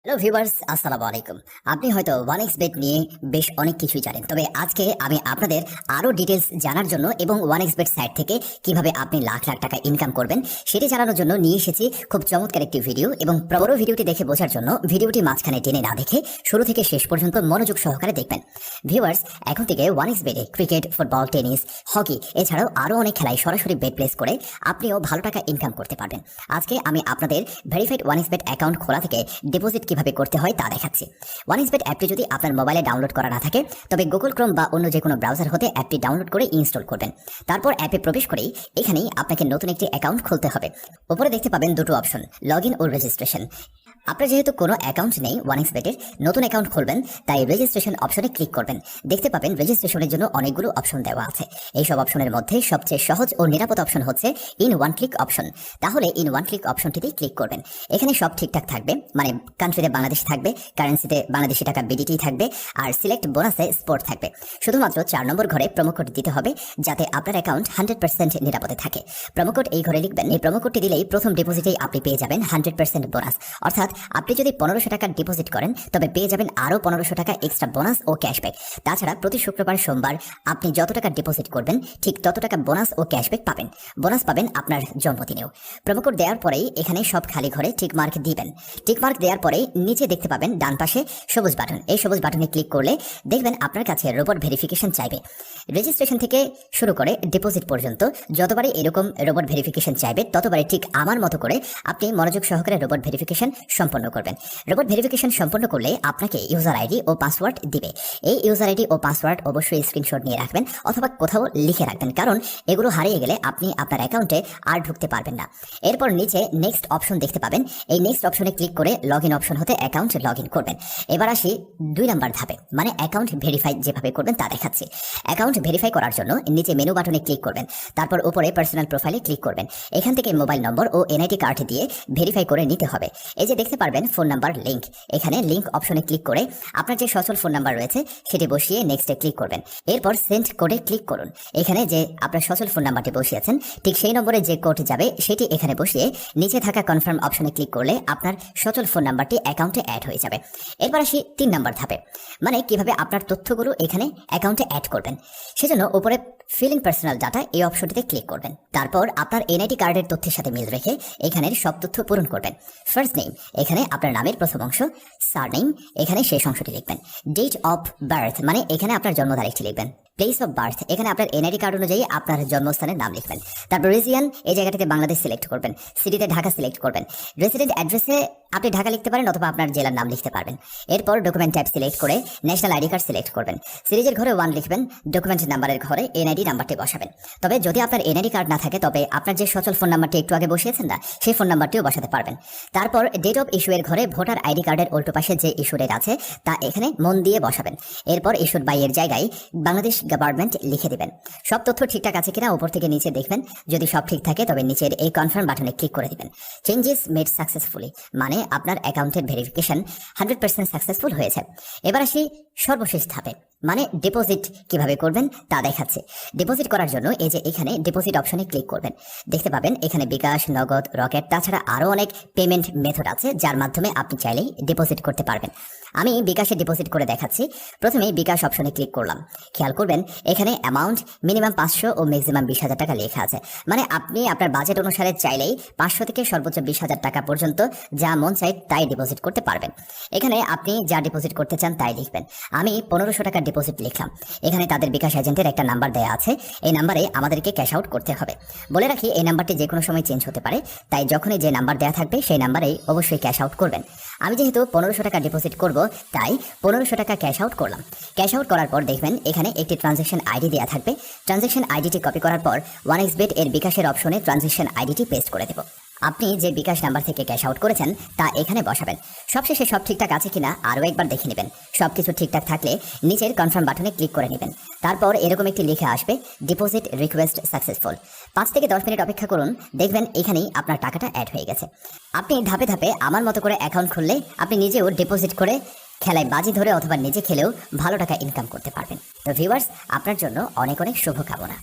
Hello viewers, আসসালামু আলাইকুম। আপনি হয়তো ওয়ানএক্সবেট নিয়ে বেশ অনেক কিছুই জানেন, তবে আজকে আমি আপনাদের আরো ডিটেলস জানার জন্য এবং ওয়ানএক্সবেট সাইট থেকে কিভাবে আপনি লাখ লাখ টাকা ইনকাম করবেন সেটি জানানোর জন্য নিয়ে এসেছি খুব চমৎকার একটি ভিডিও। এবং পুরো ভিডিওটি দেখে বোঝার জন্য ভিডিওটি মাঝখানে টেনে না দেখে শুরু থেকে শেষ পর্যন্ত মনোযোগ সহকারে দেখবেন। ভিউয়ার্স, এখন থেকে ওয়ানএক্সবেটে ক্রিকেট, ফুটবল, টেনিস, হকি এছাড়াও আরো অনেক খেলায় সরাসরি বেট প্লেস করে আপনিও ভালো টাকা ইনকাম করতে পারবেন। আজকে আমি আপনাদের ভেরিফাইড ওয়ানএক্সবেট অ্যাকাউন্ট খোলা থেকে ডিপোজিট কিভাবে করতে হয় তা দেখাচ্ছি। ওয়ানএক্সবেট অ্যাপটি যদি আপনার মোবাইলে ডাউনলোড করা না থাকে তবে গুগল ক্রোম বা অন্য যে কোনো ব্রাউজার হতে অ্যাপটি ডাউনলোড করে ইনস্টল করবেন। তারপর অ্যাপে প্রবেশ করেই এখানেই আপনাকে নতুন একটি অ্যাকাউন্ট খুলতে হবে। উপরে দেখতে পাবেন দুটো অপশন, লগ ইন ও রেজিস্ট্রেশন। আপনার যেহেতু কোনো অ্যাকাউন্ট নেই ওয়ানএক্সবেটের, নতুন অ্যাকাউন্ট খুলবেন, তাই রেজিস্ট্রেশন অপশনে ক্লিক করবেন। দেখতে পাবেন রেজিস্ট্রেশনের জন্য অনেকগুলো অপশন দেওয়া আছে। এইসব অপশনের মধ্যে সবচেয়ে সহজ ও নিরাপদ অপশন হচ্ছে ইন ওয়ান ক্লিক অপশন। তাহলে ইন ওয়ান ক্লিক অপশনটিতেই ক্লিক করবেন। এখানে সব ঠিকঠাক থাকবে, মানে কান্ট্রিতে বাংলাদেশ থাকবে, কারেন্সিতে বাংলাদেশি টাকা বিডিটি থাকবে, আর সিলেক্ট বোনাসে স্পোর্ট থাকবে। শুধুমাত্র 4 নম্বর ঘরে প্রোমো কোড দিতে হবে যাতে আপনার অ্যাকাউন্ট 100% নিরাপদে থাকে। প্রোমো কোড এই ঘরে লিখবেন। এই প্রোমো কোডটি দিলেই প্রথম ডিপোজিটেই আপনি পেয়ে যাবেন 100% বোনাস। অর্থাৎ আপনি যদি 1500 টাকা ডিপোজিট করেন তবে পেয়ে যাবেন আরো 1500 টাকা এক্সট্রা বোনাস ও ক্যাশব্যাক। তাছাড়া প্রতি শুক্রবার, সোমবার আপনি যত টাকা ডিপোজিট করবেন ঠিক তত টাকা বোনাস ও ক্যাশব্যাক পাবেন। বোনাস পাবেন আপনার জন্মদিনেও। প্রোমো কোড দেওয়ার পরেই এখানে সব খালি ঘরে টিক মার্ক দিবেন। টিক মার্ক দেওয়ার পরেই নিচে দেখতে পাবেন ডান পাশে সবুজ বাটন। এই সবুজ বাটনে ক্লিক করলে দেখবেন আপনার কাছে রোবট ভেরিফিকেশন চাইবে। রেজিস্ট্রেশন থেকে শুরু করে ডিপোজিট পর্যন্ত যতবারই এরকম রোবট ভেরিফিকেশন চাইবে ততবারই ঠিক আমার মতো করে আপনি মনোযোগ সহকারে রোবট ভেরিফিকেশন সম্পন্ন করবেন। রোবট ভেরিফিকেশন সম্পন্ন করলে আপনাকে ইউজার আইডি ও পাসওয়ার্ড দিবে। এই ইউজার আইডি ও পাসওয়ার্ড অবশ্যই স্ক্রিনশট নিয়ে রাখবেন অথবা কোথাও লিখে রাখবেন, কারণ এগুলো হারিয়ে গেলে আপনি আপনার অ্যাকাউন্টে আর ঢুকতে পারবেন না। এরপর নিচে নেক্সট অপশন দেখতে পাবেন। এই নেক্সট অপশনে ক্লিক করে লগ ইন অপশন হতে অ্যাকাউন্ট লগ ইন করবেন। এবার আসি 2 নম্বর ধাপে, মানে অ্যাকাউন্ট ভেরিফাই যেভাবে করবেন তা দেখাচ্ছি। অ্যাকাউন্ট ভেরিফাই করার জন্য নিচে মেনু বাটনে ক্লিক করবেন। তারপর উপরে পার্সোনাল প্রোফাইলে ক্লিক করবেন। এখান থেকে মোবাইল নম্বর ও এনআইডি কার্ড দিয়ে ভেরিফাই করে নিতে হবে। এই যে দেখতে পারবেন ফোন নাম্বার লিংক, এখানে লিংক অপশনে ক্লিক করে আপনার যে সচল ফোন নাম্বার রয়েছে সেটি বসিয়ে নেক্সটে ক্লিক করবেন। এরপর সেন্ড কোডে ক্লিক করুন। এখানে যে আপনার সচল ফোন নাম্বারটি বসিয়েছেন ঠিক সেই নম্বরে যে কোড যাবে সেটি এখানে বসিয়ে নিচে থাকা কনফার্ম অপশনে ক্লিক করলে আপনার সচল ফোন নাম্বারটি অ্যাকাউন্টে অ্যাড হয়ে যাবে। এরপর আসি 3 নম্বর ধাপে, মানে কিভাবে আপনার তথ্যগুলো এখানে অ্যাকাউন্টে অ্যাড করবেন। সেজন্য উপরে ফিলিং পার্সোনাল ডাটা এই অপশনটিতে ক্লিক করবেন। তারপর আপনার এনআইডি কার্ডের তথ্যের সাথে মিল রেখে এখানের সব তথ্য পূরণ করবেন। ফার্স্ট নেম, এখানে আপনার নামের প্রথম অংশ, সারনেম এখানে শেষ অংশটি লিখবেন। ডেট অফ বার্থ, মানে এখানে আপনার জন্ম তারিখটি লিখবেন। প্লেস অফ বার্থ, এখানে আপনার এনআইডি কার্ড অনুযায়ী আপনার জন্মস্থানের নাম লিখবেন। তারপর রিজিয়ন, এই জায়গাটিতে বাংলাদেশ সিলেক্ট করবেন। সিটিতে ঢাকা সিলেক্ট করবেন। রেসিডেন্ট অ্যাড্রেসে আপনি ঢাকা লিখতে পারেন অথবা আপনার জেলার নাম লিখতে পারবেন। এরপর ডকুমেন্ট ট্যাব সিলেক্ট করে ন্যাশনাল আইডি কার্ড সিলেক্ট করবেন। সিরিজের ঘরে 1 লিখবেন। ডকুমেন্ট নাম্বারের ঘরে এনআইডি নাম্বারটি বসাবেন। তবে যদি আপনার এনআইডি কার্ড না থাকে তবে আপনার যে সচল ফোন নাম্বারটি একটু আগে বসিয়েছেন না সেই ফোন নাম্বারটিও বসাতে পারবেন। তারপর ডেট অফ ইস্যু এর ঘরে ভোটার আইডি কার্ডের উল্টো পাশে যে ইস্যু ডেট আছে তা এখানে মন দিয়ে বসাবেন। এরপর ইস্যুড বাই এর জায়গায় বাংলাদেশ গভর্নমেন্ট লিখে দিবেন। সব তথ্য ঠিকঠাক আছে কিনা উপর থেকে নিচে দেখবেন। যদি সব ঠিক থাকে তবে নিচের এই কনফার্ম বাটনে ক্লিক করে দিবেন। চেঞ্জেস মেড সাকসেসফুলি, মানে আপনার অ্যাকাউন্টের ভেরিফিকেশন 100% সাকসেসফুল হয়েছে। এবার আসি সর্বশেষ ধাপে, মানে ডিপোজিট কিভাবে করবেন তা দেখাচ্ছে। ডিপোজিট করার জন্য এই যে এখানে ডিপোজিট অপশনে ক্লিক করবেন। দেখতে পাবেন এখানে বিকাশ, নগদ, রকেট, তাছাড়া আরো অনেক পেমেন্ট মেথড আছে যার মাধ্যমে আপনি চাইলেই ডিপোজিট করতে পারবেন। আমি বিকাশে ডিপোজিট করে দেখাচ্ছি। প্রথমে বিকাশ অপশনে ক্লিক করলাম। খেয়াল করবেন এখানে অ্যামাউন্ট মিনিমাম 500 ও ম্যাক্সিমাম 20,000 টাকা লেখা আছে, মানে আপনি আপনার বাজেট অনুসারে চাইলেই 500 থেকে সর্বোচ্চ 20,000 টাকা পর্যন্ত যা মন চাই তাই ডিপোজিট করতে পারবেন। এখানে আপনি যা ডিপোজিট করতে চান তাই লিখবেন। আমি 1500 টাকা ডিপোজিট লিখলাম। এখানে তাদের বিকাশ এজেন্টের একটা নাম্বার দেওয়া আছে, এই নাম্বারে আমাদেরকে ক্যাশ আউট করতে হবে। বলে রাখি এই নাম্বারটি যে কোনো সময় চেঞ্জ হতে পারে, তাই যখনই যে নাম্বার দেওয়া থাকবে সেই নাম্বারেই অবশ্যই ক্যাশ আউট করবেন। আমি যেহেতু 1500 টাকা ডিপোজিট করব তাই 1500 টাকা ক্যাশ আউট করলাম। ক্যাশ আউট করার পর দেখবেন এখানে একটি ট্রানজ্যাকশন আইডি দেওয়া থাকবে। ট্রানজ্যাকশন আইডিটি কপি করার পর ওয়ানএক্সবেট এর বিকাশের অপশনে ট্রানজ্যাকশন আইডিটি পেস্ট করে দেব। আপনি যে বিকাশ নাম্বার থেকে ক্যাশ আউট করেছেন তা এখানে বসাবেন। সবশেষে সব ঠিকঠাক আছে কিনা আরও একবার দেখে নেবেন। সবকিছু ঠিকঠাক থাকলে নিচের কনফার্ম বাটনে ক্লিক করে নেবেন। তারপর এরকম একটি লেখা আসবে, ডিপোজিট রিকোয়েস্ট সাকসেসফুল। 5 থেকে 10 মিনিট অপেক্ষা করুন, দেখবেন এখানেই আপনার টাকাটা অ্যাড হয়ে গেছে। আপনি ধাপে ধাপে আমার মতো করে অ্যাকাউন্ট খুললে আপনি নিজেও ডিপোজিট করে খেলায় বাজি ধরে অথবা নিজে খেলেও ভালো টাকা ইনকাম করতে পারবেন। তো ভিউয়ার্স, আপনার জন্য অনেক অনেক শুভকামনা।